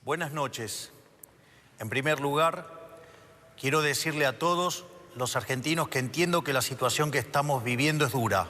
Buenas noches. En primer lugar, quiero decirle a todos los argentinos que entiendo que la situación que estamos viviendo es dura,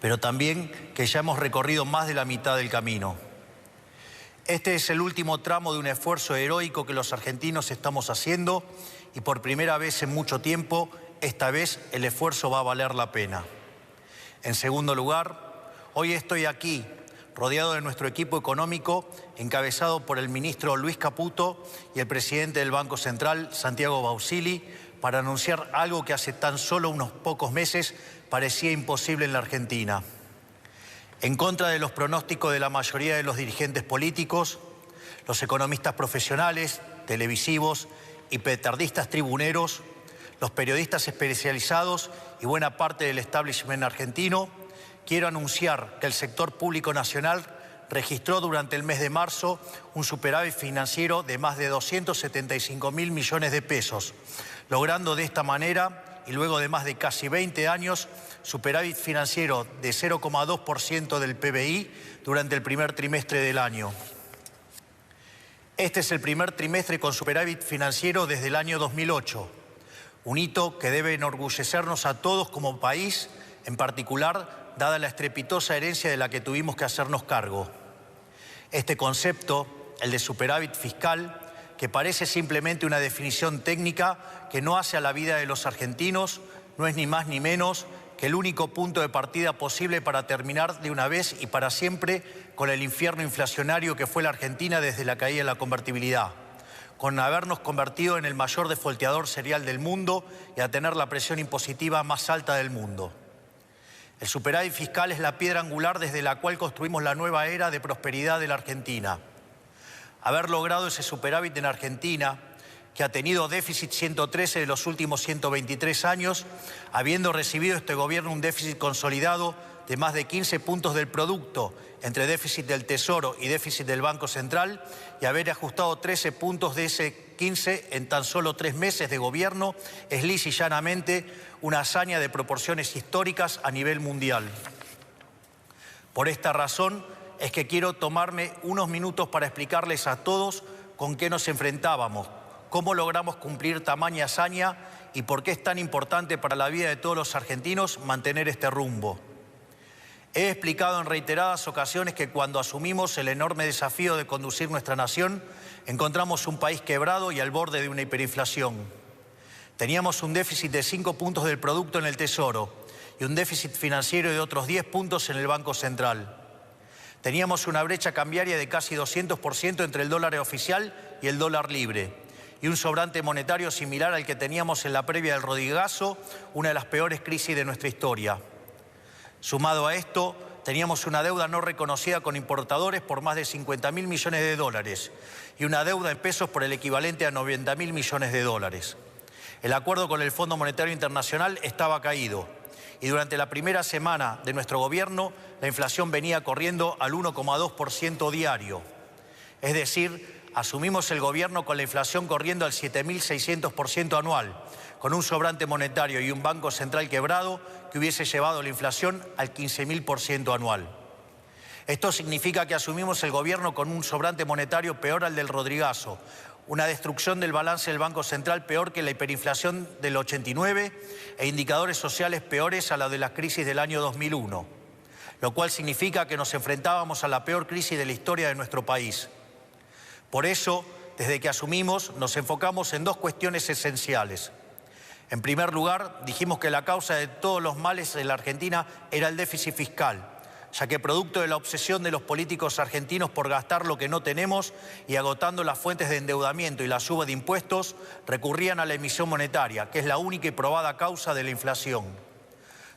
pero también que ya hemos recorrido más de la mitad del camino. Este es el último tramo de un esfuerzo heroico que los argentinos estamos haciendo y por primera vez en mucho tiempo, esta vez el esfuerzo va a valer la pena. En segundo lugar, hoy estoy aquí, rodeado de nuestro equipo económico, encabezado por el ministro Luis Caputo y el presidente del Banco Central, Santiago Bausili, para anunciar algo que hace tan solo unos pocos meses parecía imposible en la Argentina. En contra de los pronósticos de la mayoría de los dirigentes políticos, los economistas profesionales, televisivos y petardistas tribuneros, los periodistas especializados y buena parte del establishment argentino, quiero anunciar que el sector público nacional registró durante el mes de marzo un superávit financiero de más de 275.000 millones de pesos, logrando de esta manera, y luego de más de casi 20 años, superávit financiero de 0,2% del PBI durante el primer trimestre del año. Este es el primer trimestre con superávit financiero desde el año 2008, un hito que debe enorgullecernos a todos como país, en particular dada la estrepitosa herencia de la que tuvimos que hacernos cargo. Este concepto, el de superávit fiscal, que parece simplemente una definición técnica que no hace a la vida de los argentinos, no es ni más ni menos que el único punto de partida posible para terminar de una vez y para siempre con el infierno inflacionario que fue la Argentina desde la caída de la convertibilidad, con habernos convertido en el mayor defolteador serial del mundo y a tener la presión impositiva más alta del mundo. El superávit fiscal es la piedra angular desde la cual construimos la nueva era de prosperidad de la Argentina. Haber logrado ese superávit en Argentina, que ha tenido déficit 113 de los últimos 123 años, habiendo recibido este gobierno un déficit consolidado de más de 15 puntos del producto entre déficit del Tesoro y déficit del Banco Central, y haber ajustado 13 puntos de ese 15 en tan solo 3 meses de gobierno, es lisa y llanamente una hazaña de proporciones históricas a nivel mundial. Por esta razón es que quiero tomarme unos minutos para explicarles a todos con qué nos enfrentábamos, cómo logramos cumplir tamaña hazaña y por qué es tan importante para la vida de todos los argentinos mantener este rumbo. He explicado en reiteradas ocasiones que cuando asumimos el enorme desafío de conducir nuestra nación, encontramos un país quebrado y al borde de una hiperinflación. Teníamos un déficit de 5 puntos del producto en el Tesoro y un déficit financiero de otros 10 puntos en el Banco Central. Teníamos una brecha cambiaria de casi 200% entre el dólar oficial y el dólar libre, y un sobrante monetario similar al que teníamos en la previa del Rodrigazo, una de las peores crisis de nuestra historia. Sumado a esto, teníamos una deuda no reconocida con importadores por más de 50.000 millones de dólares y una deuda en pesos por el equivalente a 90.000 millones de dólares. El acuerdo con el Fondo Monetario Internacional estaba caído y durante la primera semana de nuestro gobierno la inflación venía corriendo al 1,2% diario. Es decir, asumimos el gobierno con la inflación corriendo al 7.600% anual, con un sobrante monetario y un Banco Central quebrado que hubiese llevado la inflación al 15.000% anual. Esto significa que asumimos el gobierno con un sobrante monetario peor al del Rodrigazo, una destrucción del balance del Banco Central peor que la hiperinflación del 89 e indicadores sociales peores a la de la crisis del año 2001, lo cual significa que nos enfrentábamos a la peor crisis de la historia de nuestro país. Por eso, desde que asumimos, nos enfocamos en dos cuestiones esenciales. En primer lugar, dijimos que la causa de todos los males en la Argentina era el déficit fiscal, ya que producto de la obsesión de los políticos argentinos por gastar lo que no tenemos y agotando las fuentes de endeudamiento y la suba de impuestos, recurrían a la emisión monetaria, que es la única y probada causa de la inflación.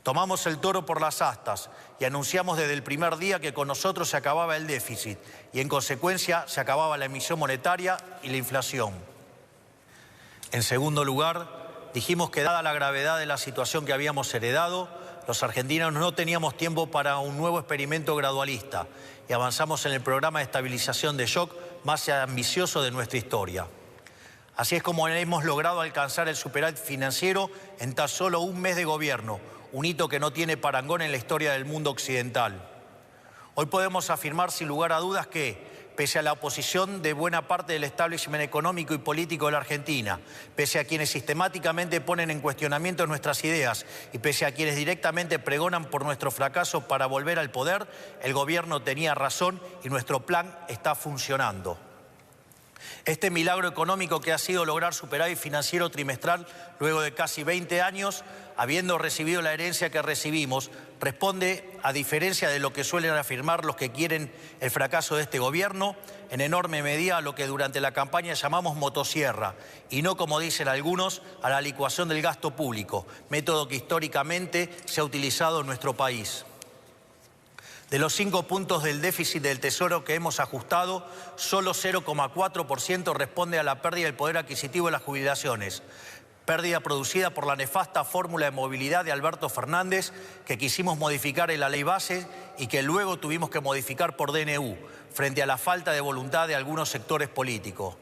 Tomamos el toro por las astas y anunciamos desde el primer día que con nosotros se acababa el déficit y en consecuencia se acababa la emisión monetaria y la inflación. En segundo lugar, dijimos que dada la gravedad de la situación que habíamos heredado, los argentinos no teníamos tiempo para un nuevo experimento gradualista y avanzamos en el programa de estabilización de shock más ambicioso de nuestra historia. Así es como hemos logrado alcanzar el superávit financiero en tan solo un mes de gobierno, un hito que no tiene parangón en la historia del mundo occidental. Hoy podemos afirmar sin lugar a dudas que, pese a la oposición de buena parte del establishment económico y político de la Argentina, pese a quienes sistemáticamente ponen en cuestionamiento nuestras ideas y pese a quienes directamente pregonan por nuestro fracaso para volver al poder, el gobierno tenía razón y nuestro plan está funcionando. Este milagro económico que ha sido lograr superávit financiero trimestral luego de casi 20 años, habiendo recibido la herencia que recibimos, responde, a diferencia de lo que suelen afirmar los que quieren el fracaso de este gobierno, en enorme medida a lo que durante la campaña llamamos motosierra, y no, como dicen algunos, a la licuación del gasto público, método que históricamente se ha utilizado en nuestro país. De los 5 puntos del déficit del Tesoro que hemos ajustado, solo 0,4% responde a la pérdida del poder adquisitivo de las jubilaciones, pérdida producida por la nefasta fórmula de movilidad de Alberto Fernández que quisimos modificar en la ley base y que luego tuvimos que modificar por DNU, frente a la falta de voluntad de algunos sectores políticos.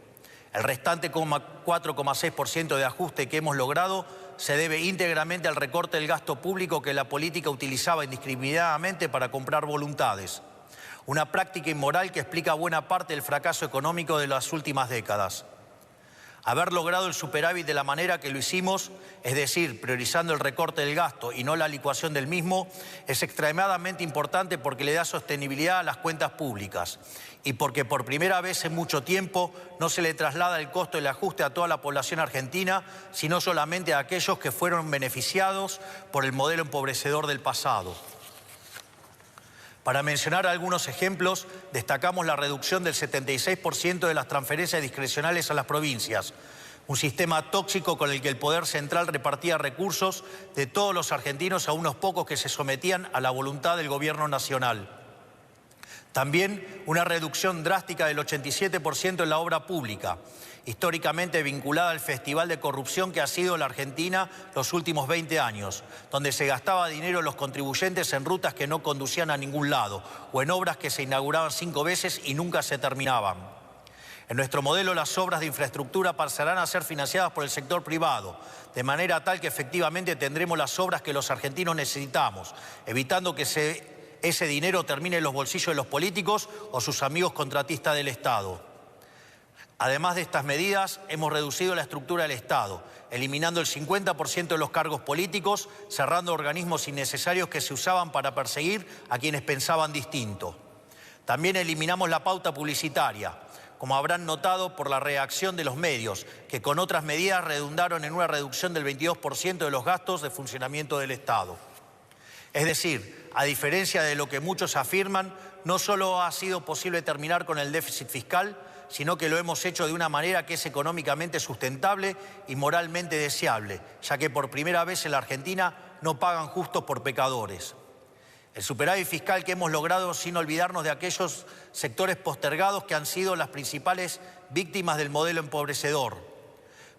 El restante 4,6% de ajuste que hemos logrado se debe íntegramente al recorte del gasto público que la política utilizaba indiscriminadamente para comprar voluntades. Una práctica inmoral que explica buena parte del fracaso económico de las últimas décadas. Haber logrado el superávit de la manera que lo hicimos, es decir, priorizando el recorte del gasto y no la licuación del mismo, es extremadamente importante porque le da sostenibilidad a las cuentas públicas y porque por primera vez en mucho tiempo no se le traslada el costo del ajuste a toda la población argentina, sino solamente a aquellos que fueron beneficiados por el modelo empobrecedor del pasado. Para mencionar algunos ejemplos, destacamos la reducción del 76% de las transferencias discrecionales a las provincias, un sistema tóxico con el que el Poder Central repartía recursos de todos los argentinos a unos pocos que se sometían a la voluntad del Gobierno Nacional. También una reducción drástica del 87% en la obra pública, históricamente vinculada al festival de corrupción que ha sido la Argentina los últimos 20 años, donde se gastaba dinero los contribuyentes en rutas que no conducían a ningún lado o en obras que se inauguraban 5 veces y nunca se terminaban. En nuestro modelo, las obras de infraestructura pasarán a ser financiadas por el sector privado, de manera tal que efectivamente tendremos las obras que los argentinos necesitamos, evitando que ese dinero termine en los bolsillos de los políticos o sus amigos contratistas del Estado. Además de estas medidas, hemos reducido la estructura del Estado, eliminando el 50% de los cargos políticos, cerrando organismos innecesarios que se usaban para perseguir a quienes pensaban distinto. También eliminamos la pauta publicitaria, como habrán notado por la reacción de los medios, que con otras medidas redundaron en una reducción del 22% de los gastos de funcionamiento del Estado. Es decir, a diferencia de lo que muchos afirman, no solo ha sido posible terminar con el déficit fiscal, sino que lo hemos hecho de una manera que es económicamente sustentable y moralmente deseable, ya que por primera vez en la Argentina no pagan justos por pecadores. El superávit fiscal que hemos logrado sin olvidarnos de aquellos sectores postergados que han sido las principales víctimas del modelo empobrecedor.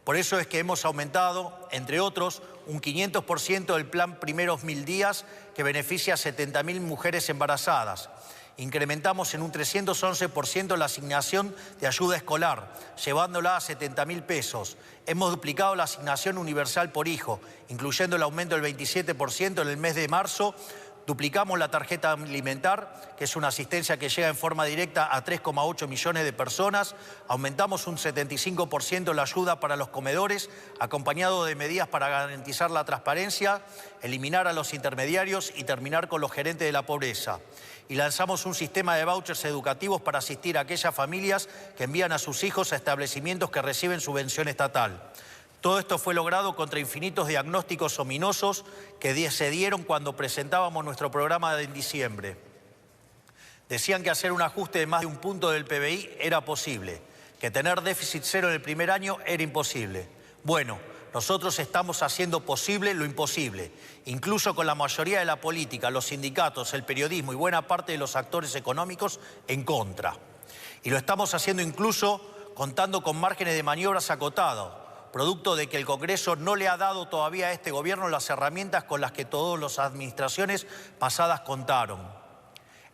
Por eso es que hemos aumentado, entre otros, un 500% del plan Primeros 1000 días que beneficia a 70.000 mujeres embarazadas. Incrementamos en un 311% la asignación de ayuda escolar, llevándola a 70.000 pesos. Hemos duplicado la asignación universal por hijo, incluyendo el aumento del 27% en el mes de marzo. Duplicamos la tarjeta alimentar, que es una asistencia que llega en forma directa a 3,8 millones de personas. Aumentamos un 75% la ayuda para los comedores, acompañado de medidas para garantizar la transparencia, eliminar a los intermediarios y terminar con los gerentes de la pobreza. Y lanzamos un sistema de vouchers educativos para asistir a aquellas familias que envían a sus hijos a establecimientos que reciben subvención estatal. Todo esto fue logrado contra infinitos diagnósticos ominosos que se dieron cuando presentábamos nuestro programa en diciembre. Decían que hacer un ajuste de más de 1 punto del PBI era posible, que tener déficit cero en el primer año era imposible. Bueno, nosotros estamos haciendo posible lo imposible, incluso con la mayoría de la política, los sindicatos, el periodismo y buena parte de los actores económicos en contra. Y lo estamos haciendo incluso contando con márgenes de maniobras acotados, producto de que el Congreso no le ha dado todavía a este gobierno las herramientas con las que todas las administraciones pasadas contaron.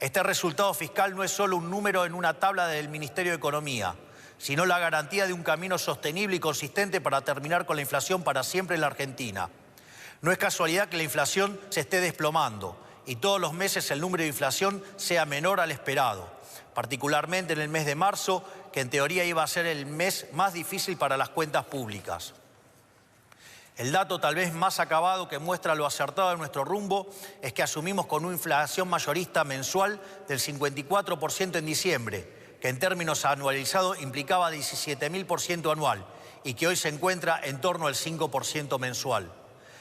Este resultado fiscal no es solo un número en una tabla del Ministerio de Economía, sino la garantía de un camino sostenible y consistente para terminar con la inflación para siempre en la Argentina. No es casualidad que la inflación se esté desplomando y todos los meses el número de inflación sea menor al esperado, particularmente en el mes de marzo, que en teoría iba a ser el mes más difícil para las cuentas públicas. El dato tal vez más acabado que muestra lo acertado de nuestro rumbo es que asumimos con una inflación mayorista mensual del 54% en diciembre, que en términos anualizados implicaba 17.000% anual y que hoy se encuentra en torno al 5% mensual.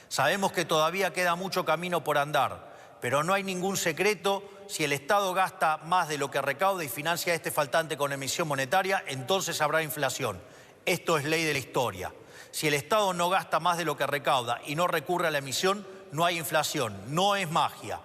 Sabemos que todavía queda mucho camino por andar, pero no hay ningún secreto: si el Estado gasta más de lo que recauda y financia este faltante con emisión monetaria, entonces habrá inflación. Esto es ley de la historia. Si el Estado no gasta más de lo que recauda y no recurre a la emisión, no hay inflación, no es magia.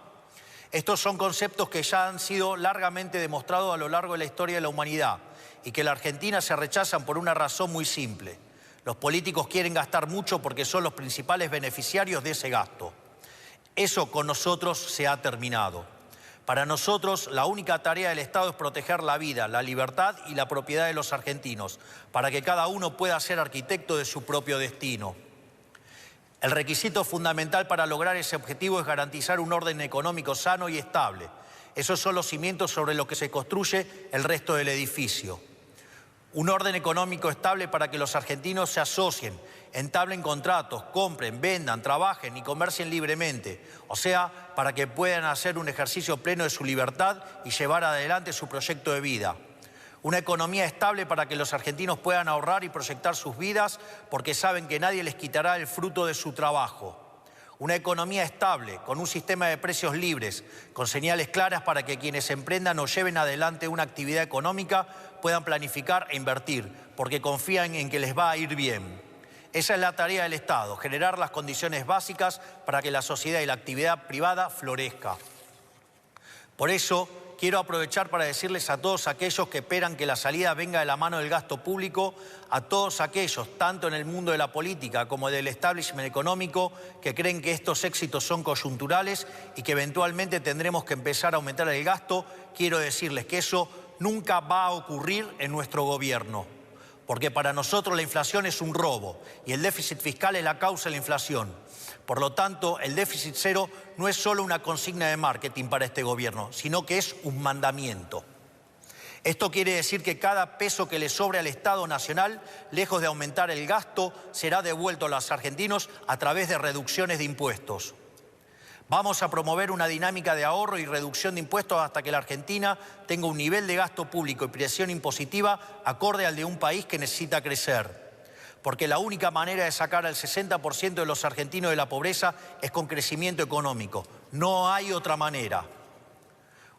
Estos son conceptos que ya han sido largamente demostrados a lo largo de la historia de la humanidad y que en la Argentina se rechazan por una razón muy simple. Los políticos quieren gastar mucho porque son los principales beneficiarios de ese gasto. Eso con nosotros se ha terminado. Para nosotros, la única tarea del Estado es proteger la vida, la libertad y la propiedad de los argentinos, para que cada uno pueda ser arquitecto de su propio destino. El requisito fundamental para lograr ese objetivo es garantizar un orden económico sano y estable. Esos son los cimientos sobre los que se construye el resto del edificio. Un orden económico estable para que los argentinos se asocien, entablen contratos, compren, vendan, trabajen y comercien libremente. O sea, para que puedan hacer un ejercicio pleno de su libertad y llevar adelante su proyecto de vida. Una economía estable para que los argentinos puedan ahorrar y proyectar sus vidas porque saben que nadie les quitará el fruto de su trabajo. Una economía estable, con un sistema de precios libres, con señales claras para que quienes emprendan o lleven adelante una actividad económica puedan planificar e invertir, porque confían en que les va a ir bien. Esa es la tarea del Estado: generar las condiciones básicas para que la sociedad y la actividad privada florezca. Por eso, quiero aprovechar para decirles a todos aquellos que esperan que la salida venga de la mano del gasto público, a todos aquellos, tanto en el mundo de la política como del establishment económico, que creen que estos éxitos son coyunturales y que eventualmente tendremos que empezar a aumentar el gasto, quiero decirles que eso nunca va a ocurrir en nuestro gobierno. Porque para nosotros la inflación es un robo y el déficit fiscal es la causa de la inflación. Por lo tanto, el déficit cero no es solo una consigna de marketing para este gobierno, sino que es un mandamiento. Esto quiere decir que cada peso que le sobre al Estado Nacional, lejos de aumentar el gasto, será devuelto a los argentinos a través de reducciones de impuestos. Vamos a promover una dinámica de ahorro y reducción de impuestos hasta que la Argentina tenga un nivel de gasto público y presión impositiva acorde al de un país que necesita crecer. Porque la única manera de sacar al 60% de los argentinos de la pobreza es con crecimiento económico. No hay otra manera.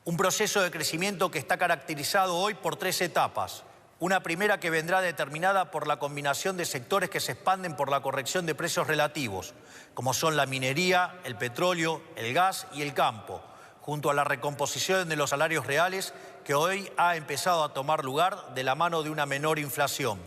Un proceso de crecimiento que está caracterizado hoy por 3 etapas. Una primera que vendrá determinada por la combinación de sectores que se expanden por la corrección de precios relativos, como son la minería, el petróleo, el gas y el campo, junto a la recomposición de los salarios reales que hoy ha empezado a tomar lugar de la mano de una menor inflación.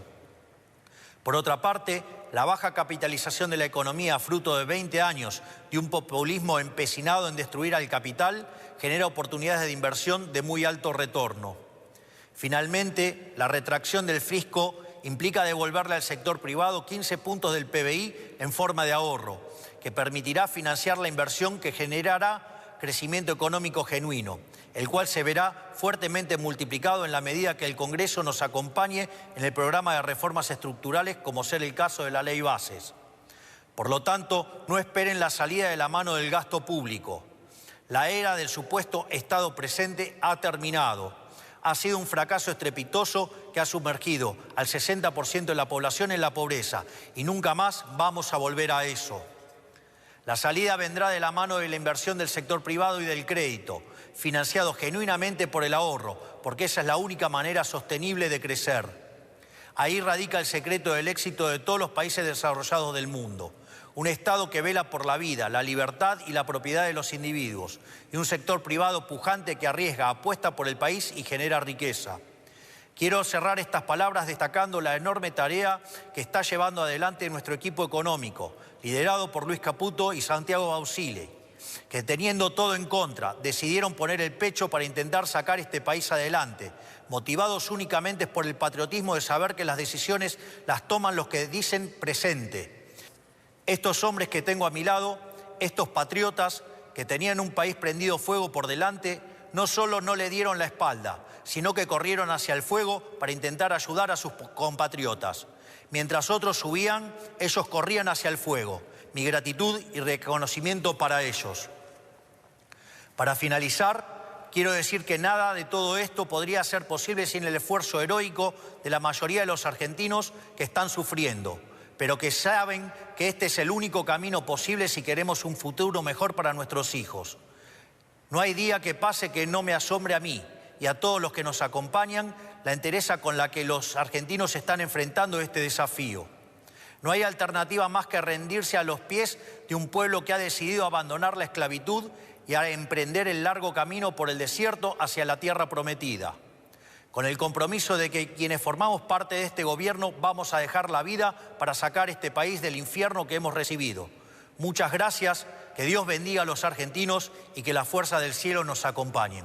Por otra parte, la baja capitalización de la economía, fruto de 20 años de un populismo empecinado en destruir al capital, genera oportunidades de inversión de muy alto retorno. Finalmente, la retracción del fisco implica devolverle al sector privado 15 puntos del PBI en forma de ahorro, que permitirá financiar la inversión que generará crecimiento económico genuino, el cual se verá fuertemente multiplicado en la medida que el Congreso nos acompañe en el programa de reformas estructurales, como ser el caso de la Ley Bases. Por lo tanto, no esperen la salida de la mano del gasto público. La era del supuesto Estado presente ha terminado. Ha sido un fracaso estrepitoso que ha sumergido al 60% de la población en la pobreza y nunca más vamos a volver a eso. La salida vendrá de la mano de la inversión del sector privado y del crédito, financiado genuinamente por el ahorro, porque esa es la única manera sostenible de crecer. Ahí radica el secreto del éxito de todos los países desarrollados del mundo. Un Estado que vela por la vida, la libertad y la propiedad de los individuos, y un sector privado pujante que arriesga, apuesta por el país y genera riqueza. Quiero cerrar estas palabras destacando la enorme tarea que está llevando adelante nuestro equipo económico, liderado por Luis Caputo y Santiago Bausile, que teniendo todo en contra, decidieron poner el pecho para intentar sacar este país adelante, motivados únicamente por el patriotismo de saber que las decisiones las toman los que dicen presente. Estos hombres que tengo a mi lado, estos patriotas que tenían un país prendido fuego por delante, no solo no le dieron la espalda, sino que corrieron hacia el fuego para intentar ayudar a sus compatriotas. Mientras otros subían, ellos corrían hacia el fuego. Mi gratitud y reconocimiento para ellos. Para finalizar, quiero decir que nada de todo esto podría ser posible sin el esfuerzo heroico de la mayoría de los argentinos que están sufriendo, pero que saben que este es el único camino posible si queremos un futuro mejor para nuestros hijos. No hay día que pase que no me asombre a mí y a todos los que nos acompañan la entereza con la que los argentinos están enfrentando este desafío. No hay alternativa más que rendirse a los pies de un pueblo que ha decidido abandonar la esclavitud y a emprender el largo camino por el desierto hacia la tierra prometida. Con el compromiso de que quienes formamos parte de este gobierno vamos a dejar la vida para sacar este país del infierno que hemos recibido. Muchas gracias, que Dios bendiga a los argentinos y que la fuerza del cielo nos acompañe.